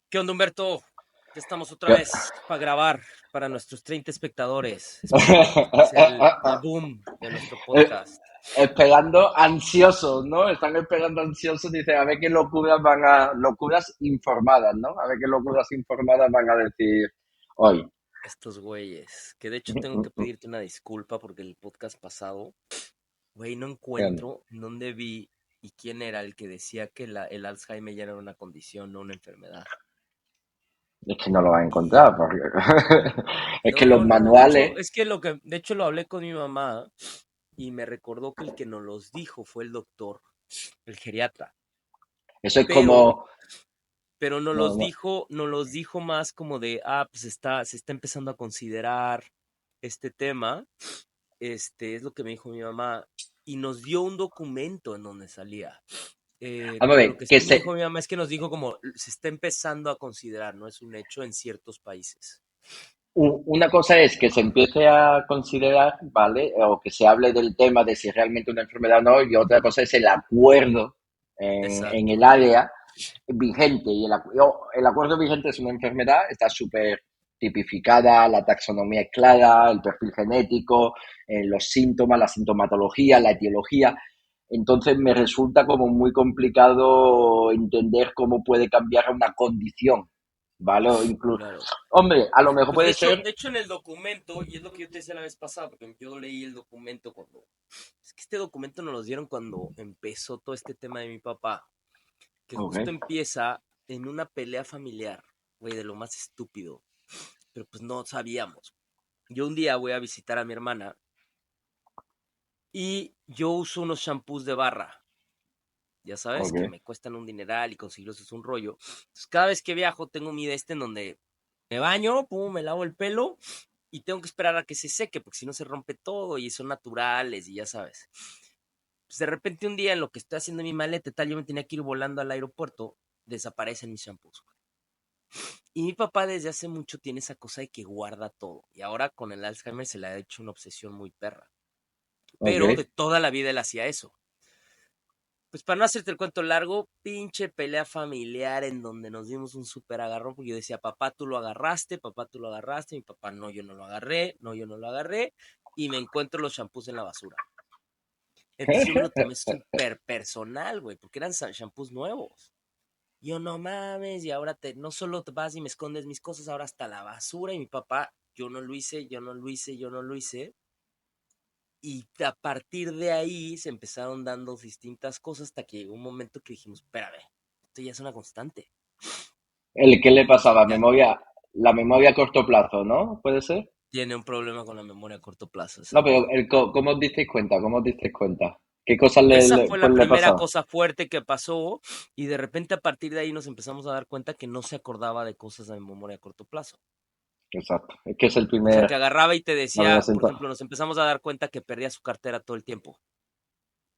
¿Qué onda, Humberto? Ya estamos otra Yo- vez para grabar para nuestros 30 espectadores, esperando que este sea el boom de nuestro Eh, podcast. Esperando ansiosos, ¿no? Están esperando ansiosos, dice, a ver qué locuras locuras informadas, ¿no? A ver qué locuras informadas van a decir hoy. Estos güeyes, que de hecho tengo que pedirte una disculpa porque el podcast pasado, güey, no Bien. encuentro dónde vi y quién era el que decía que el Alzheimer ya era una condición, no una enfermedad. Es que no lo va a Y encontrar, porque es que los no, no, de hecho, manuales, es que de hecho lo hablé con mi mamá y me recordó que el que nos los dijo fue el doctor, el geriatra. eso es Pero como, pero no, no, nos los dijo más como de, pues se está empezando a considerar este tema, es lo que me dijo mi mamá, y nos dio un documento en donde salía. vamos a Pero lo ver, que sí me dijo mi mamá es que nos dijo como se está empezando a considerar, no es un hecho en ciertos países. una cosa es que se empiece a considerar, ¿vale? O que se hable del tema de si es realmente una enfermedad o no, y otra cosa es el acuerdo en el Exacto, área vigente. Y el acuerdo vigente es una enfermedad, está súper tipificada, la taxonomía es clara, el perfil genético, los síntomas, la sintomatología, la etiología. Entonces me resulta como muy complicado entender cómo puede cambiar una condición, ¿vale? O incluso, claro. hombre, a lo mejor Pues puede ser. de hecho en el documento, y es lo que yo te decía la vez pasada, porque yo leí el documento cuando, es que este documento nos lo dieron cuando empezó todo este tema de mi papá, que Ok. justo empieza en una pelea familiar, güey, de lo más estúpido, pero pues no sabíamos. Yo un día voy a visitar a mi hermana y yo uso unos shampoos de barra, ya sabes, Ok. que me cuestan un dineral y conseguirlos es un rollo. Entonces, cada vez que viajo tengo mi de este en donde me baño, pum, me lavo el pelo y tengo que esperar a que se seque, porque si no se rompe todo y son naturales y ya sabes. Pues de repente un día en lo que estoy haciendo mi maleta y tal, yo me tenía que ir volando al aeropuerto, desaparecen mis shampoos. Y mi papá desde hace mucho tiene esa cosa de que guarda todo. Y ahora con el Alzheimer se le ha hecho una obsesión muy perra. Ok. Pero de toda la vida él hacía eso. Pues para no hacerte el cuento largo, pinche pelea familiar en donde nos dimos un súper agarrón, porque yo decía, papá, tú lo agarraste, mi papá, no, yo no lo agarré, no, yo no lo agarré, y me encuentro los shampoos en la basura. Entonces yo me lo tomé súper personal, güey, porque eran shampoos nuevos. Yo no mames, y ahora no solo te vas y me escondes mis cosas, ahora hasta la basura. Y mi papá, yo no lo hice, yo no lo hice, yo no lo hice. Y a partir de ahí se empezaron dando distintas cosas hasta que llegó un momento que dijimos, espérame, esto ya es una constante. ¿El qué le Y pasaba? ya La memoria a corto plazo, ¿no? ¿Puede ser? tiene un problema con la memoria a corto plazo, No, pero exacto. ¿cómo os disteis cuenta? ¿Cómo os disteis cuenta? ¿Qué cosas Esa fue la pues, le primera pasaba? cosa fuerte que pasó y de repente a partir de ahí nos empezamos a dar cuenta que no se acordaba de cosas de memoria a corto plazo. Exacto. Es que es el O sea, primer, que agarraba y te la primera decía, por síntoma. ejemplo, nos empezamos a dar cuenta que perdía su cartera todo el tiempo.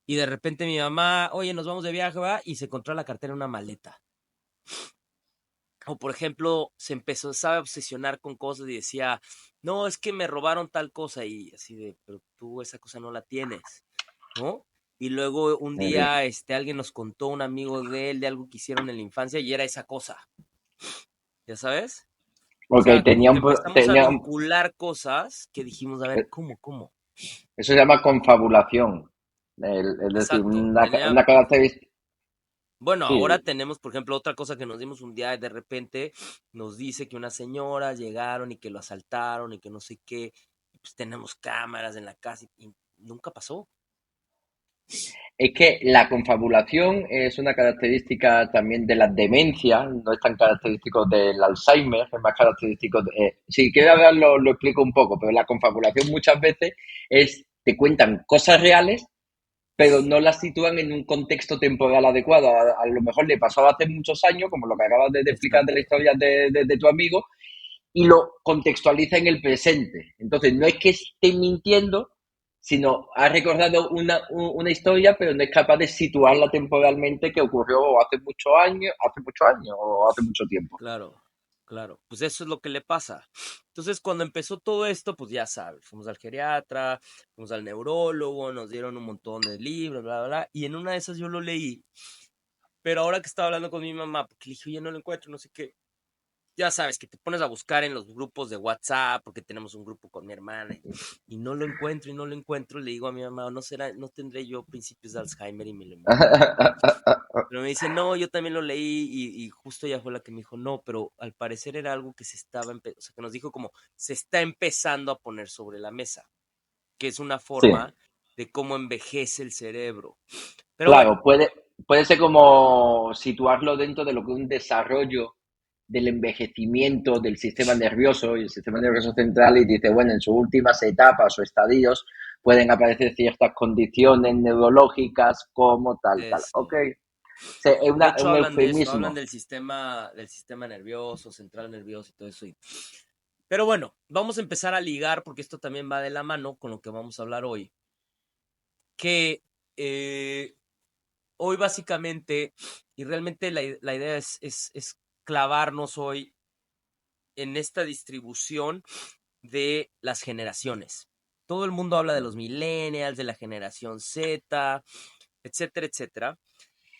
Y de repente mi mamá, oye, nos vamos de viaje, va, y se encontró la cartera en una maleta. O por ejemplo, se empezó a obsesionar con cosas y decía, no, es que me robaron tal cosa y así de, pero tú esa cosa no la tienes, ¿no? Y luego un Ok. día alguien nos contó, un amigo de él, de algo que hicieron en la infancia y era esa cosa, ¿ya sabes? O Ok, sea, como que empezamos a vincular cosas que dijimos, a ver, ¿cómo, cómo? eso se llama confabulación. Es decir, Exacto. una característica. Bueno, ahora Sí, tenemos, por ejemplo, otra cosa que nos dimos un día, de repente nos dice que unas señoras llegaron y que lo asaltaron y que no sé qué, y pues tenemos cámaras en la casa y nunca pasó. es que la confabulación es una característica también de las demencias, no es tan característico del Alzheimer, es más característico de... si quieres hablarlo, lo explico un poco, pero la confabulación muchas veces te cuentan cosas reales, pero no las sitúan en un contexto temporal adecuado. A lo mejor le pasaba hace muchos años, como lo que acabas de explicar de la Exacto. historia de tu amigo, y lo contextualiza en el presente. Entonces, no es que esté mintiendo, sino ha recordado una historia, pero no es capaz de situarla temporalmente que ocurrió hace muchos años o hace mucho tiempo. Claro, claro. Pues eso es lo que le pasa. Entonces, cuando empezó todo esto, pues ya sabes, fuimos al geriatra, fuimos al neurólogo, nos dieron un montón de libros, bla, bla, bla, y en una de esas yo lo leí, pero ahora que estaba hablando con mi mamá, porque le dije, oye, no lo encuentro, no sé qué, ya sabes, que te pones a buscar en los grupos de WhatsApp, porque tenemos un grupo con mi hermana, y no lo encuentro, y no lo encuentro, le digo a mi mamá, no será, no tendré yo principios de Alzheimer y me lo inventé. Pero me dice, no, yo también lo leí, y justo ella fue la que me dijo, no, pero al parecer era algo que se estaba, o sea, que nos dijo como, se está empezando a poner sobre la mesa, que es una Sí. forma de cómo envejece el cerebro. Pero bueno, Claro, puede ser como situarlo dentro de lo que es un desarrollo del envejecimiento del sistema nervioso y el sistema nervioso central y dice, bueno, en sus últimas etapas o estadios pueden aparecer ciertas condiciones neurológicas como tal, tal. Ok, eso. sí, es, De es hecho, un hablan de eso, hablan eufemismo. del sistema nervioso, central nervioso y todo eso. Pero bueno, vamos a empezar a ligar porque esto también va de la mano con lo que vamos a hablar hoy. Que hoy básicamente, y realmente la idea es clavarnos hoy en esta distribución de las generaciones. Todo el mundo habla de los millennials, de la generación Z, etcétera, etcétera.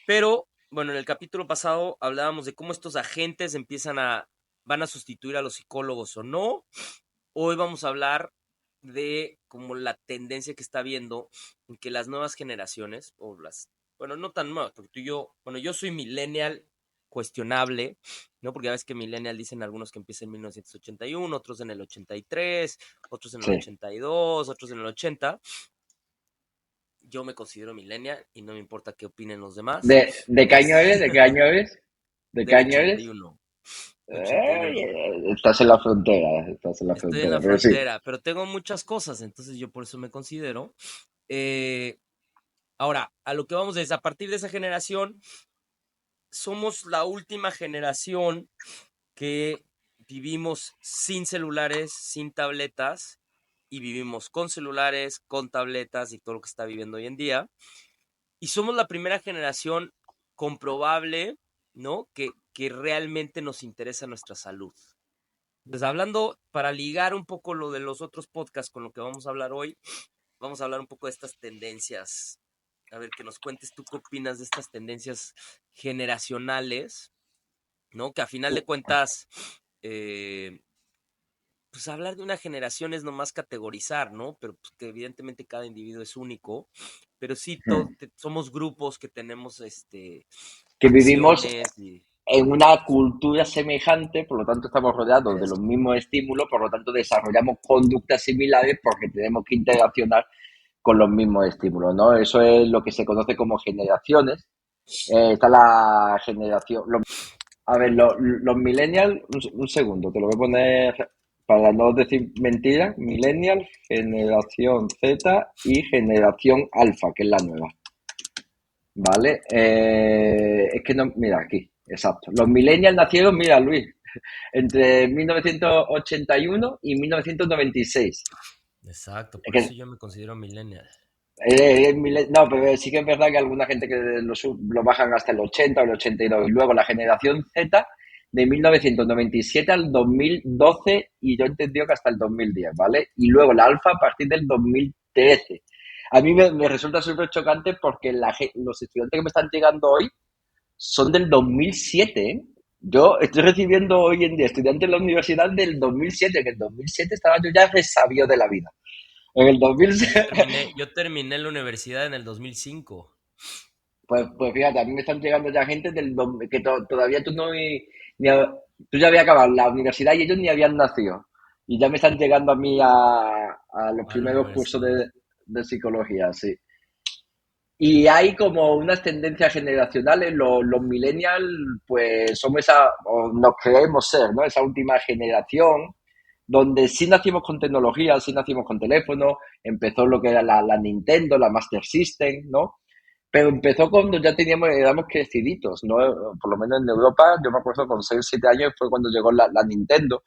Pero, bueno, en el capítulo pasado hablábamos de cómo estos agentes van a sustituir a los psicólogos o no. Hoy vamos a hablar de como la tendencia que está habiendo en que las nuevas generaciones, bueno, no tan nuevas, porque tú y yo, bueno, yo soy millennial cuestionable, ¿no? Porque ya ves que millennial dicen algunos que empiezan en 1981, otros en el 83, otros en el Sí. 82, otros en el 80. Yo me considero millennial y no me importa qué opinen los demás. De qué año eres? ¿De qué año eres? ¿De qué Del año eres? 81, 81. Estás en la frontera, estás en la Estoy en frontera, la pero sí. frontera, pero tengo muchas cosas, entonces yo por eso me considero. Eh, Ahora, a lo que vamos es, a partir de esa generación, somos la última generación que vivimos sin celulares, sin tabletas, y vivimos con celulares, con tabletas y todo lo que está viviendo hoy en día. Y somos la primera generación comprobable, ¿no? Que realmente nos interesa nuestra salud. Pues hablando, para ligar un poco lo de los otros podcasts con lo que vamos a hablar hoy, vamos a hablar un poco de estas tendencias. A ver, que nos cuentes tú qué opinas de estas tendencias generacionales, ¿no? Que a final de cuentas, eh, pues hablar de una generación es nomás categorizar, ¿no? Pero pues, que evidentemente cada individuo es único, pero sí somos grupos que tenemos Que vivimos acciones y en una cultura semejante, por lo tanto estamos rodeados de los eso. mismos estímulos, por lo tanto desarrollamos conductas similares porque tenemos que interaccionar con los mismos estímulos, ¿no? Eso es lo que se conoce como generaciones. Está la generación... a ver, los millennials, un segundo, te lo voy a poner para no decir mentiras. Millennial, generación Z y generación alfa, que es la nueva. ¿Vale? Es que no, mira, aquí, exacto. Los millennials nacieron, mira, Luis, entre 1981 y 1996. Exacto, Es por eso que, yo me considero millennial. no, pero sí que es verdad que alguna gente que lo bajan hasta el 80 o el 82. Y luego la generación Z de 1997 al 2012 y yo entendí que hasta el 2010, ¿vale? Y luego la alfa a partir del 2013. A mí me resulta súper chocante porque los estudiantes que me están llegando hoy son del 2007, ¿eh? Yo estoy recibiendo hoy en día estudiantes en la universidad del 2007, que en el 2007 estaba yo ya resabio de la vida. En el 2007, Yo terminé la universidad en el 2005. pues fíjate, a mí me están llegando ya gente que todavía tú no tú ya habías acabado la universidad y ellos ni habían nacido. Y ya me están llegando a mí a los A la primeros cursos universidad. de psicología, sí. Y hay como unas tendencias generacionales, los millennials, pues somos esa, o nos creemos ser, ¿no? Esa última generación, donde sí nacimos con tecnología, sí nacimos con teléfono, empezó lo que era la Nintendo, la Master System, ¿no? Pero empezó cuando ya éramos creciditos, ¿no? Por lo menos en Europa, yo me acuerdo con 6 o 7 años fue cuando llegó la Nintendo.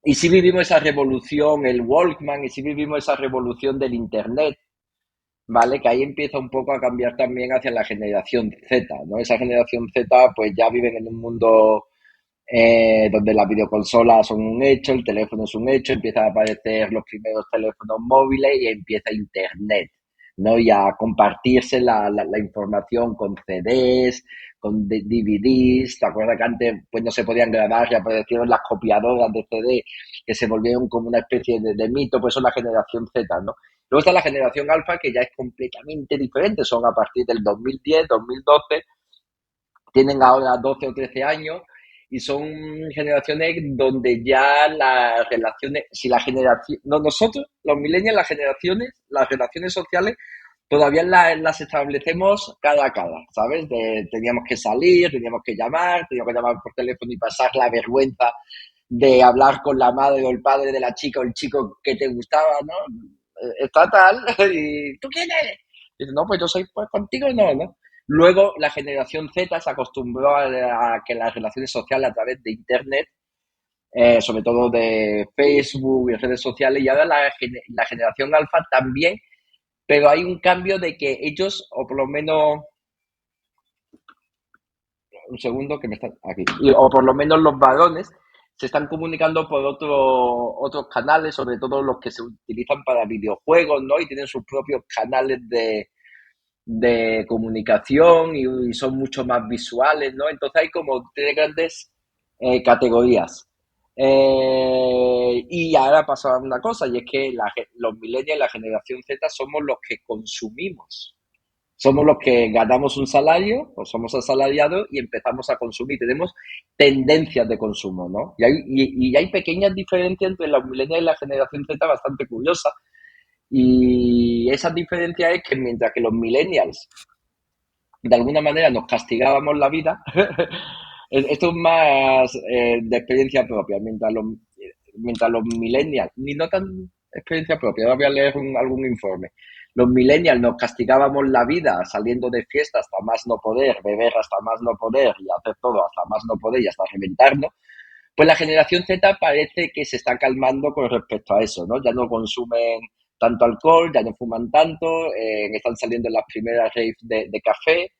Y sí vivimos esa revolución, el Walkman, y sí vivimos esa revolución del Internet, ¿vale? Que ahí empieza un poco a cambiar también hacia la generación Z, ¿no? Esa generación Z pues ya viven en un mundo donde las videoconsolas son un hecho, el teléfono es un hecho, empiezan a aparecer los primeros teléfonos móviles y empieza Internet, ¿no? Y a compartirse la información con CDs, con DVDs. ¿Te acuerdas que antes pues no se podían grabar y aparecieron las copiadoras de CD que se volvieron como una especie de mito? Pues son la generación Z, ¿no? Luego está la generación alfa, que ya es completamente diferente, son a partir del 2010, 2012, tienen ahora 12 o 13 años y son generaciones donde ya las relaciones, si la generación, no, nosotros, los millennials, las relaciones sociales, todavía las establecemos cara a cara, ¿sabes? Teníamos que salir, teníamos que llamar por teléfono y pasar la vergüenza de hablar con la madre o el padre de la chica o el chico que te gustaba, ¿no? Está tal, y ¿tú quién eres? Y dices, no, pues yo soy pues contigo, no, ¿no? Luego la generación Z se acostumbró a que las relaciones sociales a través de Internet, sobre todo de Facebook y redes sociales, y ahora la generación alfa también, pero hay un cambio de que ellos, o por lo menos, un segundo que me están aquí, o por lo menos los varones, se están comunicando por otros canales, sobre todo los que se utilizan para videojuegos, ¿no? Y tienen sus propios canales de comunicación y son mucho más visuales, ¿no? Entonces hay como tres grandes categorías. Y ahora pasa una cosa, y es que los millennials, la generación Z, somos los que consumimos. Somos los que ganamos un salario o somos asalariados y empezamos a consumir. Tenemos tendencias de consumo, ¿no? Y hay pequeñas diferencias entre los millennials y la generación Z bastante curiosas. Y esa diferencia es que mientras que los millennials de alguna manera nos castigábamos la vida, esto es más de experiencia propia, mientras los millennials, ni no tan experiencia propia, ahora voy a leer algún informe. Los millennials nos castigábamos la vida saliendo de fiesta hasta más no poder, beber hasta más no poder y hacer todo hasta más no poder y hasta reventarnos. Pues la generación Z parece que se está calmando con respecto a eso, ¿no? Ya no consumen tanto alcohol, ya no fuman tanto, están saliendo en las primeras raves de café,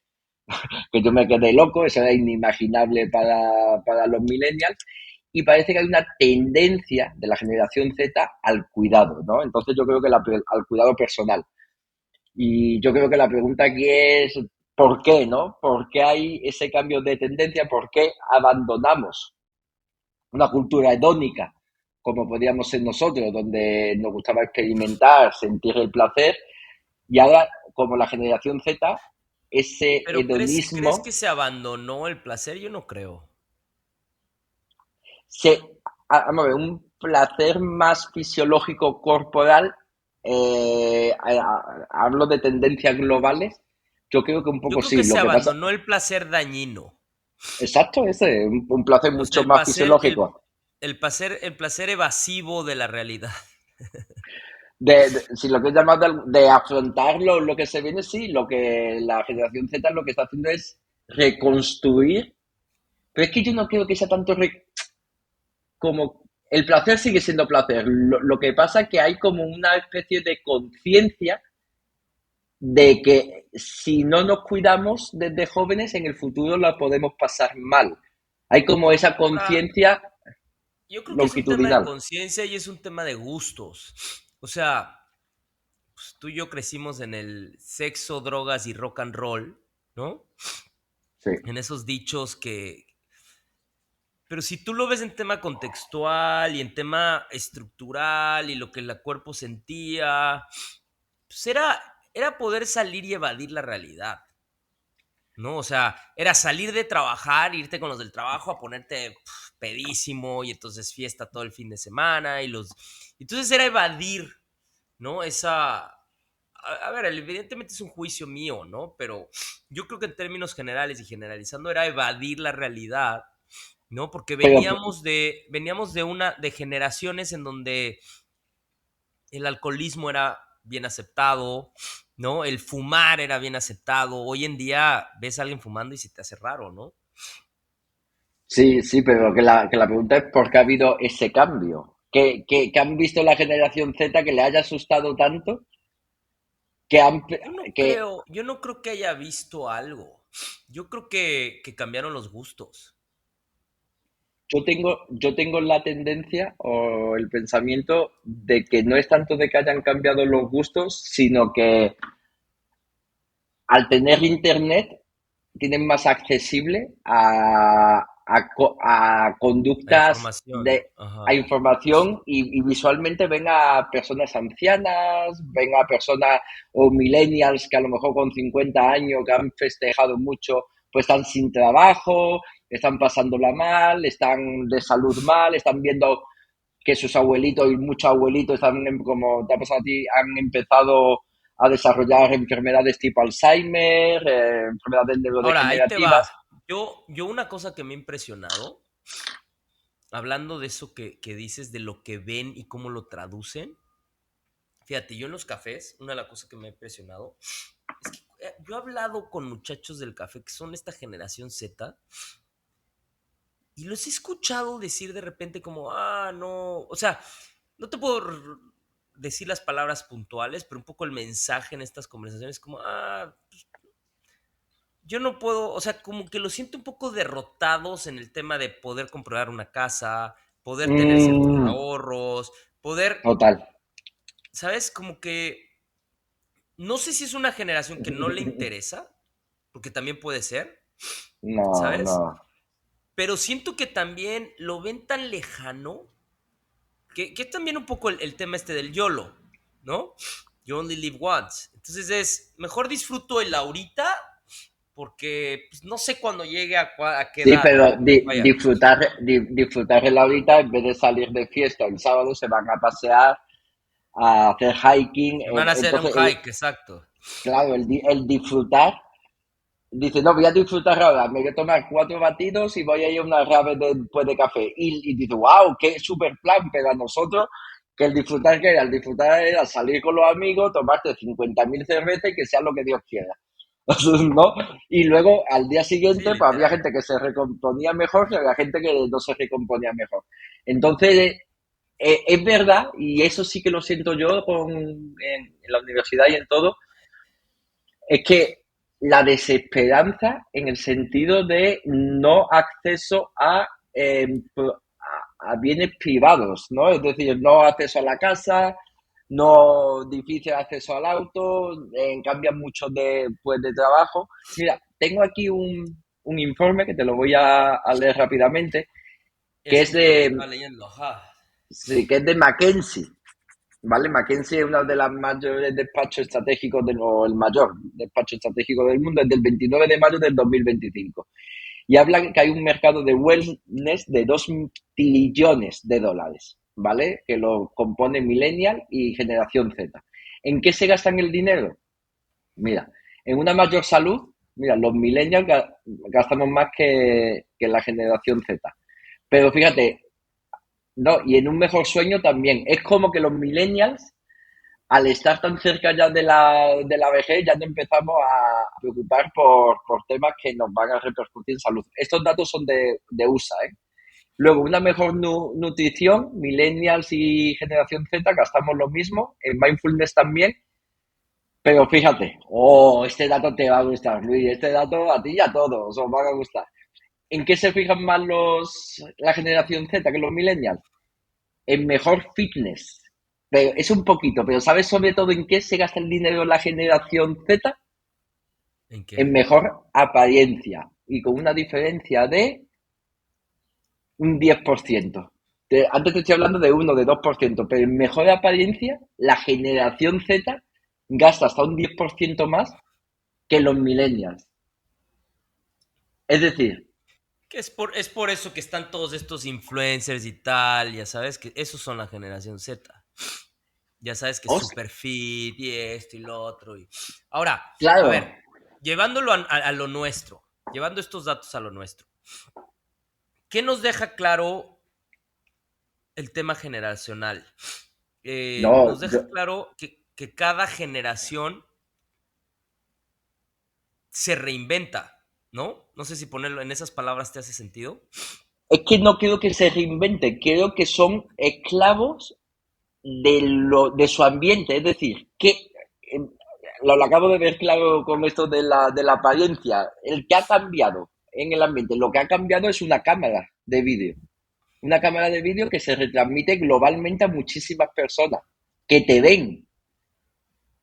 que yo me quedé loco, eso era inimaginable para los millennials, y parece que hay una tendencia de la generación Z al cuidado, ¿no? Entonces yo creo que al cuidado personal. Y yo creo que la pregunta aquí es, ¿por qué, no? ¿Por qué hay ese cambio de tendencia? ¿Por qué abandonamos una cultura hedónica, como podríamos ser nosotros, donde nos gustaba experimentar, sentir el placer, y ahora, como la generación Z, ese Pero ¿crees que hedonismo se abandonó el placer? Yo no creo. se, vamos a ver, un placer más fisiológico corporal, hablo de tendencias globales, yo creo que un Yo poco creo que sí, se lo que pasa, abandonó el placer dañino. exacto, ese, un placer O sea, mucho más fisiológico. el placer evasivo de la realidad. Si lo que llamar de afrontar lo que se viene, sí, lo que la generación Z lo que está haciendo es reconstruir, pero es que yo no creo que sea tanto como el placer sigue siendo placer. Lo que pasa es que hay como una especie de conciencia de que si no nos cuidamos desde jóvenes, en el futuro la podemos pasar mal. Hay como esa Ahora, conciencia yo creo que es un tema de longitudinal. conciencia y es un tema de gustos. O sea, pues, tú y yo crecimos en el sexo, drogas y rock and roll, ¿no? Sí. En esos dichos que... Pero si tú lo ves en tema contextual y en tema estructural y lo que el cuerpo sentía, pues era poder salir y evadir la realidad, ¿no? O sea, era salir de trabajar, irte con los del trabajo a ponerte pedísimo y entonces fiesta todo el fin de semana y los... Entonces era evadir, ¿no? A ver, evidentemente es un juicio mío, ¿no? Pero yo creo que en términos generales y generalizando era evadir la realidad, ¿no? Porque Pero, veníamos de generaciones en donde el alcoholismo era bien aceptado, ¿no? El fumar era bien aceptado. Hoy en día ves a alguien fumando y se te hace raro, ¿no? sí, sí, pero que la pregunta es por qué ha habido ese cambio. ¿Que han visto la generación Z que le haya asustado tanto? Que han, que Yo no creo que haya visto algo. Yo creo que cambiaron los gustos. yo tengo la tendencia o el pensamiento de que no es tanto de que hayan cambiado los gustos, sino que al tener internet tienen más accesible a La conductas información. a Ajá. información y visualmente ven a personas ancianas, ven a personas o millennials que a lo mejor con 50 años que han festejado mucho, pues están sin trabajo, están pasándola mal, están de salud mal, están viendo que sus abuelitos y muchos abuelitos están, como te ha pasado a ti, han empezado a desarrollar enfermedades tipo Alzheimer, enfermedades Ahora, ahí te neurodegenerativas. va. Yo una cosa que me ha impresionado, hablando de eso que dices, de lo que ven y cómo lo traducen, fíjate, yo en los cafés, una de las cosas que me ha impresionado es que yo he hablado con muchachos del café que son esta generación Z y los he escuchado decir de repente como, ah, no, o sea, no te puedo decir las palabras puntuales, pero un poco el mensaje en estas conversaciones como, ah, yo no puedo, o sea, como que los siento un poco derrotados en el tema de poder comprar una casa, poder tener ciertos Mm, ahorros, poder, total. ¿sabes? Como que no sé si es una generación que no le interesa, porque también puede ser, No, ¿sabes? no. Pero siento que también lo ven tan lejano que es también un poco el tema este del YOLO, ¿no? You only live once. Entonces es, mejor disfruto el ahorita porque pues, no sé cuándo llegue a qué Sí, edad, pero ¿no? Vaya, disfrutar el ahorita en vez de salir de fiesta el sábado se van a pasear, a hacer hiking. me van a hacer un Entonces, hike, exacto. claro, el disfrutar. Dice, no, voy a disfrutar ahora, me voy a tomar 4 batidos y voy a ir a una rave después de café. Y dice, wow, qué super plan, pero a nosotros, que el disfrutar que era, el disfrutar era salir con los amigos, tomarte 50.000 cervezas y que sea lo que Dios quiera. ¿No? Y luego al día Sí, siguiente, pues había literal. gente que se recomponía mejor y había gente que no se recomponía mejor. Entonces, es verdad, y eso sí que lo siento yo en la universidad y en todo, es que la desesperanza en el sentido de no acceso a bienes privados, ¿no? Es decir, no acceso a la casa, no difícil acceso al auto, cambian mucho de trabajo. Mira, tengo aquí un informe que te lo voy a leer rápidamente, que Ese es justo lo de, estaba leyendo, ajá. sí, que es de McKinsey. ¿Vale? McKinsey es uno de los mayores despachos estratégicos, o el mayor despacho estratégico del mundo, es del 29 de mayo del 2025. Y habla que hay un mercado de wellness de 2 trillones de dólares, ¿vale? Que lo compone Millennial y Generación Z. ¿En qué se gastan el dinero? Mira, en una mayor salud, mira, los Millennials gastamos más que la Generación Z. Pero fíjate, no, y en un mejor sueño también. Es como que los millennials al estar tan cerca ya de la vejez, ya no empezamos a preocupar por temas que nos van a repercutir en salud. Estos datos son de USA, ¿eh? Luego, una mejor nutrición, millennials y generación Z gastamos lo mismo, en mindfulness también, pero fíjate, este dato te va a gustar, Luis, este dato a ti y a todos os va a gustar. ¿En qué se fijan más la generación Z que los millennials? En mejor fitness. Pero es un poquito, pero ¿sabes sobre todo en qué se gasta el dinero la generación Z? ¿En qué? En mejor apariencia y con una diferencia de un 10%. Antes te estoy hablando de 1, de 2%, pero en mejor apariencia la generación Z gasta hasta un 10% más que los millennials. Es decir, Que es por eso que están todos estos influencers y tal, ya sabes, que esos son la generación Z. Ya sabes que es os, super fit y esto y lo otro. Ahora, a claro, ver, llevándolo a lo nuestro, llevando estos datos a lo nuestro, ¿qué nos deja claro el tema generacional? Nos no, deja claro que cada generación se reinventa, ¿no? No sé si ponerlo en esas palabras te hace sentido. es que no creo que se reinvente, creo que son esclavos de su ambiente, es decir, que lo acabo de ver claro con esto de la apariencia, el que ha cambiado en el ambiente, lo que ha cambiado es una cámara de vídeo que se retransmite globalmente a muchísimas personas que te ven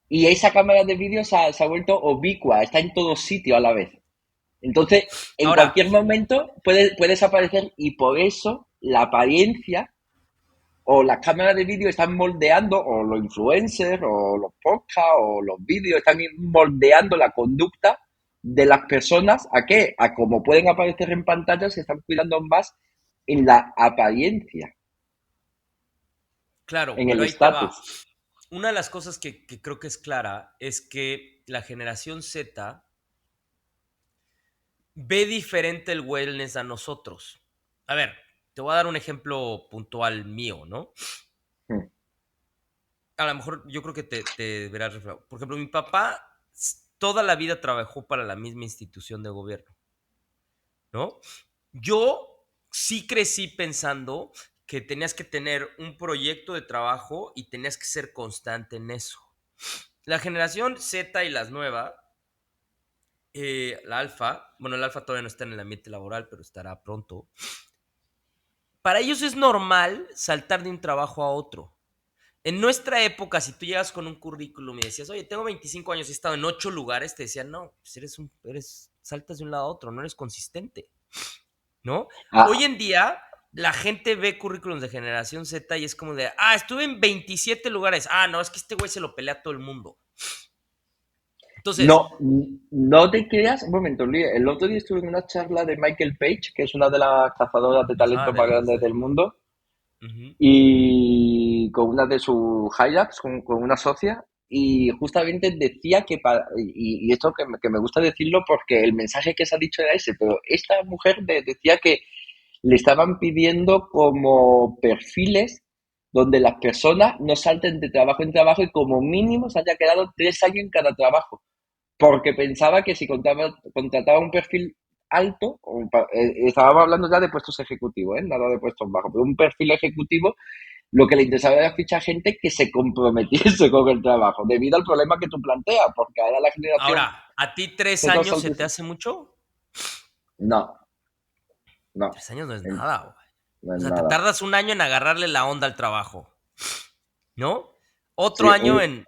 y esa cámara de vídeo se ha vuelto ubicua, está en todos sitios a la vez. Entonces, en Ahora, cualquier momento puedes aparecer y por eso la apariencia o las cámaras de vídeo están moldeando, o los influencers, o los podcasts, o los vídeos están moldeando la conducta de las personas. ¿A qué? A cómo pueden aparecer en pantalla, se están cuidando más en la apariencia, claro, en el pero ahí te va. estatus. Una de las cosas que creo que es clara es que la generación Z ve diferente el wellness a nosotros. A ver, te voy a dar un ejemplo puntual mío, ¿no? Mm. A lo mejor yo creo que te verás reflejado. Por ejemplo, mi papá toda la vida trabajó para la misma institución de gobierno, ¿no? Yo sí crecí pensando que tenías que tener un proyecto de trabajo y tenías que ser constante en eso. La generación Z y las nuevas, la alfa, bueno, el alfa todavía no está en el ambiente laboral, pero estará pronto. Para ellos es normal saltar de un trabajo a otro. En nuestra época, si tú llegas con un currículum y decías, oye, tengo 25 años y he estado en 8 lugares, te decían, no, pues saltas de un lado a otro, no eres consistente, ¿no? Hoy Ah, en día, la gente ve currículums de generación Z y es como de, estuve en 27 lugares. No, es que este güey se lo pelea a todo el mundo. Entonces, no, no te creas, un momento, Luis, el otro día estuve en una charla de Michael Page, que es una de las cazadoras de ajá, talentos más grandes del mundo, ujú. y con una de sus highlights, con una socia, y justamente decía que, y esto que me gusta decirlo porque el mensaje que se ha dicho era ese, pero esta mujer decía que le estaban pidiendo como perfiles donde las personas no salten de trabajo en trabajo y como mínimo se haya quedado 3 años en cada trabajo, porque pensaba que si contrataba un perfil alto, estábamos hablando ya de puestos ejecutivos, nada de puestos bajos, pero un perfil ejecutivo, lo que le interesaba era fichar gente que se comprometiese con el trabajo, debido al problema que tú planteas, porque ahora la generación Ahora, ¿a ti 3 Z años se salta. te hace mucho? No, no, 3 años no es en- nada, güey. no O es sea, te nada. tardas un año en agarrarle la onda al trabajo, ¿no? Otro Sí, año en...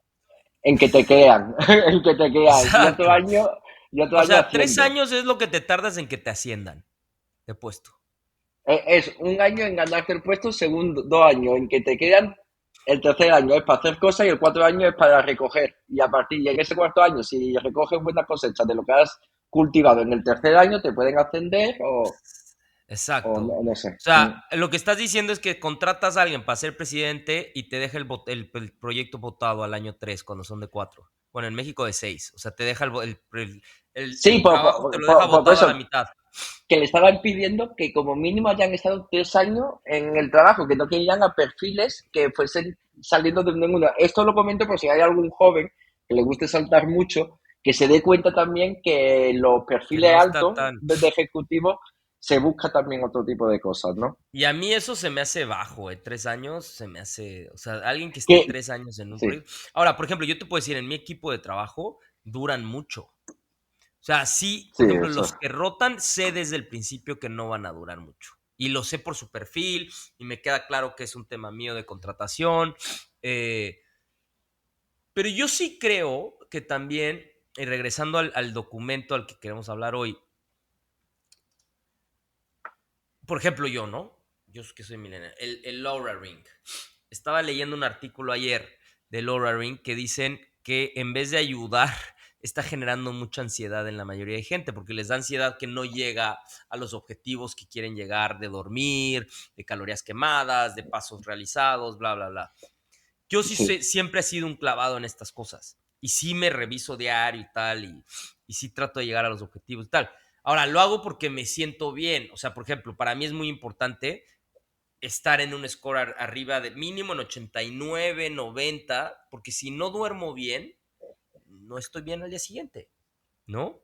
en que te crean, en que te crean, Exacto. y otro O año sea, tres haciendo. años es lo que te tardas en que te asciendan de puesto. Es un año en ganarte el puesto, segundo, 2 años en que te quedan, el tercer año es para hacer cosas y el 4 año es para recoger. Y a partir de ese cuarto año, si recoges buenas cosechas de lo que has cultivado en el tercer año, te pueden ascender o Exacto. no, no sé. O sea, lo que estás diciendo es que contratas a alguien para ser presidente y te deja el proyecto votado al año 3 cuando son de 4. Bueno, en México de 6. O sea, te deja Sí, el trabajo, te lo deja por votado a la eso, mitad. que le estaban pidiendo que como mínimo hayan estado 3 años en el trabajo, que no querían a perfiles que fuesen saliendo de ninguna. Esto lo comento por si hay algún joven que le guste saltar mucho, que se dé cuenta también que los Que perfiles no está altos tan... de ejecutivos se busca también otro tipo de cosas, ¿no? Y a mí eso se me hace bajo, 3 años se me hace, o sea, alguien que esté Que, 3 años en un sí, proyecto. Ahora, por ejemplo, yo te puedo decir, en mi equipo de trabajo duran mucho. O sea, sí, sí, por ejemplo, eso. los que rotan, sé desde el principio que no van a durar mucho. Y lo sé por su perfil y me queda claro que es un tema mío de contratación. eh, pero yo sí creo que también, y regresando al documento al que queremos hablar hoy, por ejemplo, yo, ¿no? Yo que soy millennial, el Laura Ring. Estaba leyendo un artículo ayer de Laura Ring que dicen que en vez de ayudar, está generando mucha ansiedad en la mayoría de gente, porque les da ansiedad que no llega a los objetivos que quieren llegar, de dormir, de calorías quemadas, de pasos realizados, bla, bla, bla. Yo sí Sí. siempre he sido un clavado en estas cosas. Y sí me reviso diario y tal, y sí trato de llegar a los objetivos y tal. Ahora, lo hago porque me siento bien. O sea, por ejemplo, para mí es muy importante estar en un score arriba de mínimo en 89, 90, porque si no duermo bien, no estoy bien al día siguiente, ¿no?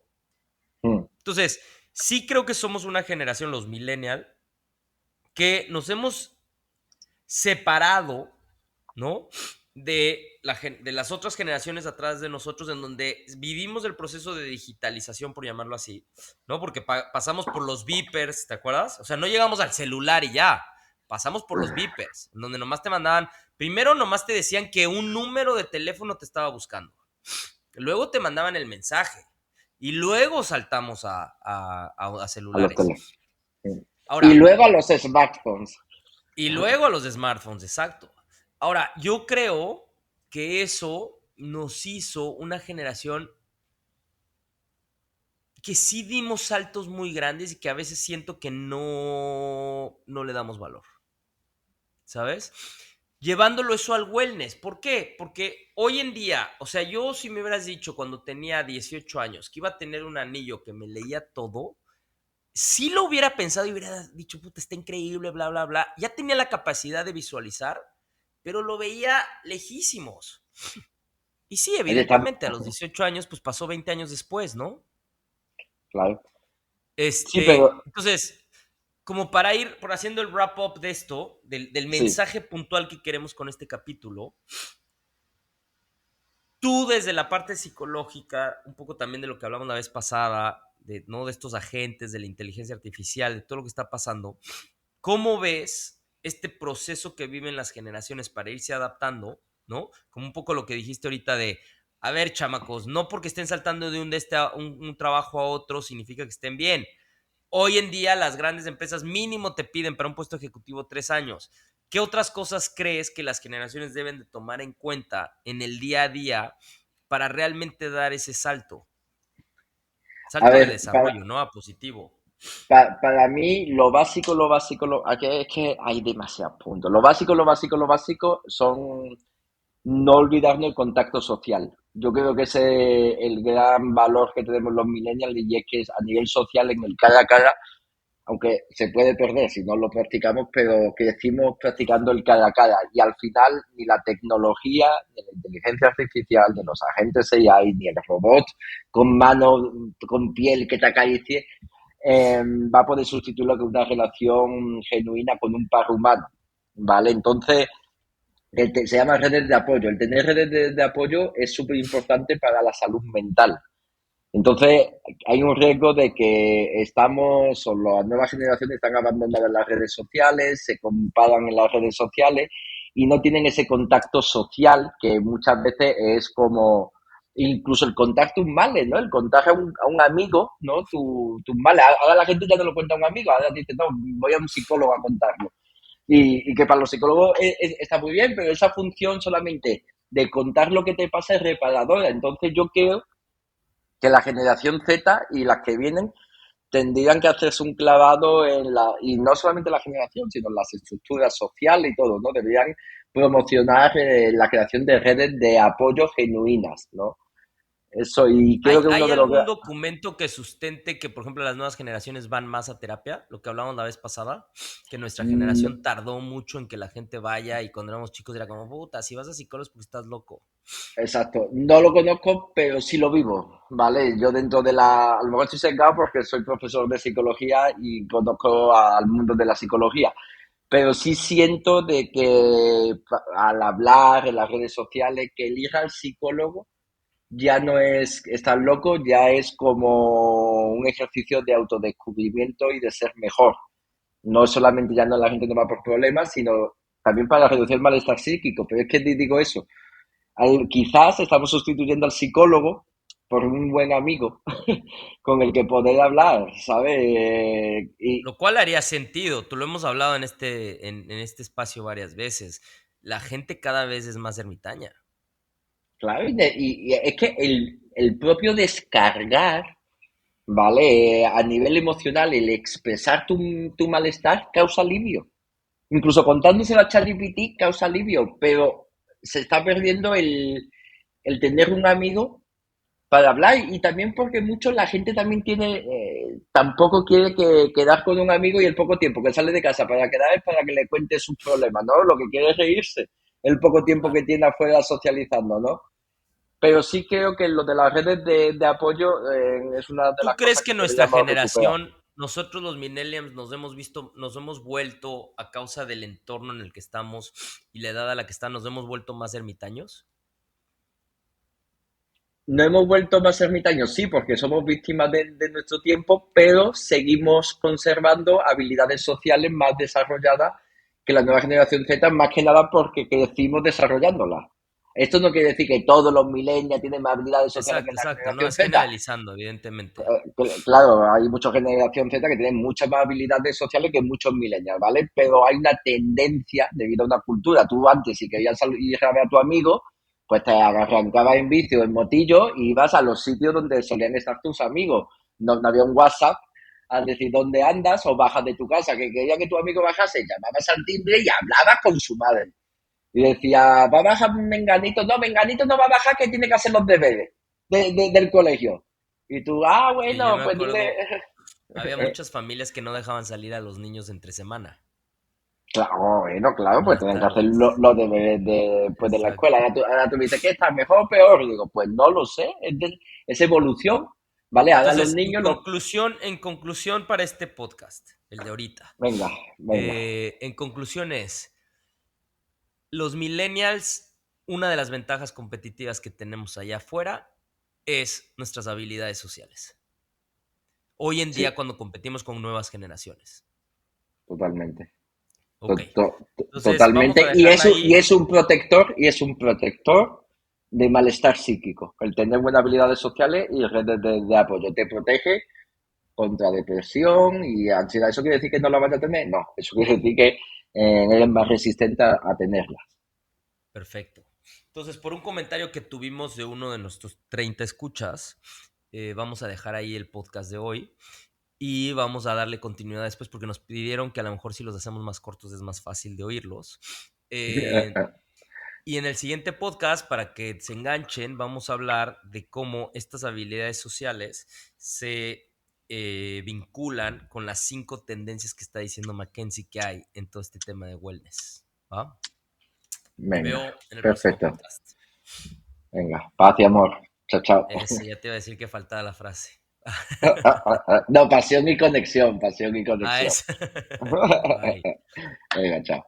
Mm. Entonces, sí creo que somos una generación, los millennials, que nos hemos separado, ¿no? De las otras generaciones atrás de nosotros, en donde vivimos el proceso de digitalización, por llamarlo así, ¿no? Porque pasamos por los beepers, ¿te acuerdas? O sea, no llegamos al celular y ya, pasamos por los beepers, en donde nomás te mandaban, primero nomás te decían que un número de teléfono te estaba buscando, luego te mandaban el mensaje, y luego saltamos a a los celulares. teléfonos. Sí. Y Ahora, luego a los smartphones. y luego a los smartphones, exacto. Ahora, yo creo que eso nos hizo una generación que sí dimos saltos muy grandes y que a veces siento que no le damos valor, ¿sabes? Llevándolo eso al wellness. ¿Por qué? Porque hoy en día, o sea, yo si me hubieras dicho cuando tenía 18 años que iba a tener un anillo que me leía todo, sí lo hubiera pensado y hubiera dicho, puta, está increíble, bla, bla, bla. Ya tenía la capacidad de visualizar, pero lo veía lejísimos. Y sí, Oye, está, evidentemente, a los 18 años, pues pasó 20 años después, ¿no? claro. Sí, pero Entonces, como para ir por haciendo el wrap up de esto, del sí. mensaje puntual que queremos con este capítulo, tú desde la parte psicológica, un poco también de lo que hablamos la vez pasada, de, ¿no? De estos agentes, de la inteligencia artificial, de todo lo que está pasando, ¿cómo ves este proceso que viven las generaciones para irse adaptando, ¿no? Como un poco lo que dijiste ahorita de, a ver, chamacos, no porque estén saltando de un trabajo a otro significa que estén bien. Hoy en día las grandes empresas mínimo te piden para un puesto ejecutivo 3 años. ¿Qué otras cosas crees que las generaciones deben de tomar en cuenta en el día a día para realmente dar ese salto? A Salto de ver, desarrollo, ¿no? A positivo. para mí lo básico, aquí es que hay demasiados puntos. Lo básico son no olvidarnos el contacto social. Yo creo que ese es el gran valor que tenemos los millennials y es que es a nivel social, en el cara a cara, aunque se puede perder si no lo practicamos, pero crecimos practicando el cara a cara y al final ni la tecnología, ni la inteligencia artificial, ni los agentes AI, ni el robot con mano, con piel que te acaricie, va a poder sustituirlo con una relación genuina con un par humano, ¿vale? Entonces, se llama redes de apoyo. El tener redes de apoyo es súper importante para la salud mental. Entonces, hay un riesgo de que estamos, o las nuevas generaciones están abandonadas las redes sociales, se comparan en las redes sociales y no tienen ese contacto social que muchas veces es como incluso el contacto un male, ¿no? El contacto a un amigo, ¿no? Tu male. Ahora la gente ya no lo cuenta a un amigo, ahora dice, no, voy a un psicólogo a contarlo. Y que para los psicólogos está muy bien, pero esa función solamente de contar lo que te pasa es reparadora. Entonces yo creo que la generación Z y las que vienen tendrían que hacerse un clavado en la, y no solamente la generación, sino en las estructuras sociales y todo, ¿no? Deberían promocionar la creación de redes de apoyo genuinas, ¿no? Eso, y creo ¿Hay, que uno hay de los... algún documento que sustente que, por ejemplo, las nuevas generaciones van más a terapia? Lo que hablamos la vez pasada, que nuestra generación tardó mucho en que la gente vaya y cuando éramos chicos era como, puta, si vas a psicólogos porque estás loco. Exacto, no lo conozco, pero sí lo vivo, ¿vale? Yo dentro de la... A lo mejor estoy sesgado porque soy profesor de psicología y conozco al mundo de la psicología, pero sí siento de que al hablar en las redes sociales, que elija al psicólogo ya no es estar loco, ya es como un ejercicio de autodescubrimiento y de ser mejor. No solamente ya no la gente no va por problemas, sino también para reducir el malestar psíquico. Pero es que te digo eso, quizás estamos sustituyendo al psicólogo por un buen amigo con el que poder hablar, ¿sabes? Y Lo cual haría sentido, tú lo hemos hablado en este espacio varias veces. La gente cada vez es más ermitaña. claro, y es que el propio descargar, ¿vale? A nivel emocional, el expresar tu malestar causa alivio. Incluso contándoselo a ChatGPT causa alivio, pero se está perdiendo el tener un amigo para hablar y también porque mucho la gente también tiene, tampoco quiere quedar con un amigo y el poco tiempo que sale de casa para quedar es para que le cuente sus problemas, ¿no? Lo que quiere es reírse, el poco tiempo que Claro. tiene afuera socializando, ¿no? Pero sí creo que lo de las redes de apoyo es una de ¿Tú las crees cosas que que nuestra deberíamos recuperar. generación, nosotros los millennials, nos hemos vuelto a causa del entorno en el que estamos y la edad a la que estamos, nos hemos vuelto más ermitaños? No hemos vuelto más ermitaños, sí, porque somos víctimas de nuestro tiempo, pero seguimos conservando habilidades sociales más desarrolladas que la nueva generación Z, más que nada porque crecimos desarrollándolas. Esto no quiere decir que todos los millennials tienen más habilidades sociales que Exacto, la exacto. No generación es Z. generalizando, evidentemente. Claro, hay mucha generación Z que tienen muchas más habilidades sociales que muchos millennials, ¿vale? Pero hay una tendencia debido a una cultura. Tú antes, si querías ir a ver a tu amigo, pues te arrancabas en bici o en motillo y ibas a los sitios donde solían estar tus amigos. No había un WhatsApp al decir dónde andas o bajas de tu casa. Que quería que tu amigo bajase, llamabas al timbre y hablabas con su madre. Y decía, va a bajar Menganito no va a bajar que tiene que hacer los deberes del colegio. Y tú, Y yo bueno, me pues dile. acuerdo, había muchas familias que no dejaban salir a los niños entre semana. Claro, bueno, claro, En pues las tienen que hacer tardes. los deberes de la escuela. Exacto. Ahora tú me dices, ¿qué está mejor o peor? Y digo, pues no lo sé, es evolución, ¿vale? Ahora los Entonces, niños, en conclusión para este podcast, el de ahorita. venga, venga, En conclusión es, los millennials, una de las ventajas competitivas que tenemos allá afuera es nuestras habilidades sociales. Hoy en sí, día cuando competimos con nuevas generaciones. totalmente. Ok. Entonces, vamos a Totalmente. Y dejarla eso, y ahí. es un protector de malestar psíquico. El tener buenas habilidades sociales y redes de apoyo. Te protege contra depresión y ansiedad. ¿Eso quiere decir que no la vas a tener? No, eso quiere decir que eres más resistente a tenerlas. Perfecto. Entonces, por un comentario que tuvimos de uno de nuestros 30 escuchas, vamos a dejar ahí el podcast de hoy y vamos a darle continuidad después porque nos pidieron que a lo mejor si los hacemos más cortos es más fácil de oírlos. Y en el siguiente podcast, para que se enganchen, vamos a hablar de cómo estas habilidades sociales se vinculan con las 5 tendencias que está diciendo Mackenzie que hay en todo este tema de wellness. ¿Va? Te Venga, veo en el próximo perfecto. podcast. Venga, paz y amor. Chao, chao. Ese ya te iba a decir que faltaba la frase. No, pasión y conexión, pasión y Ah, conexión. es. Bye. Venga, chao.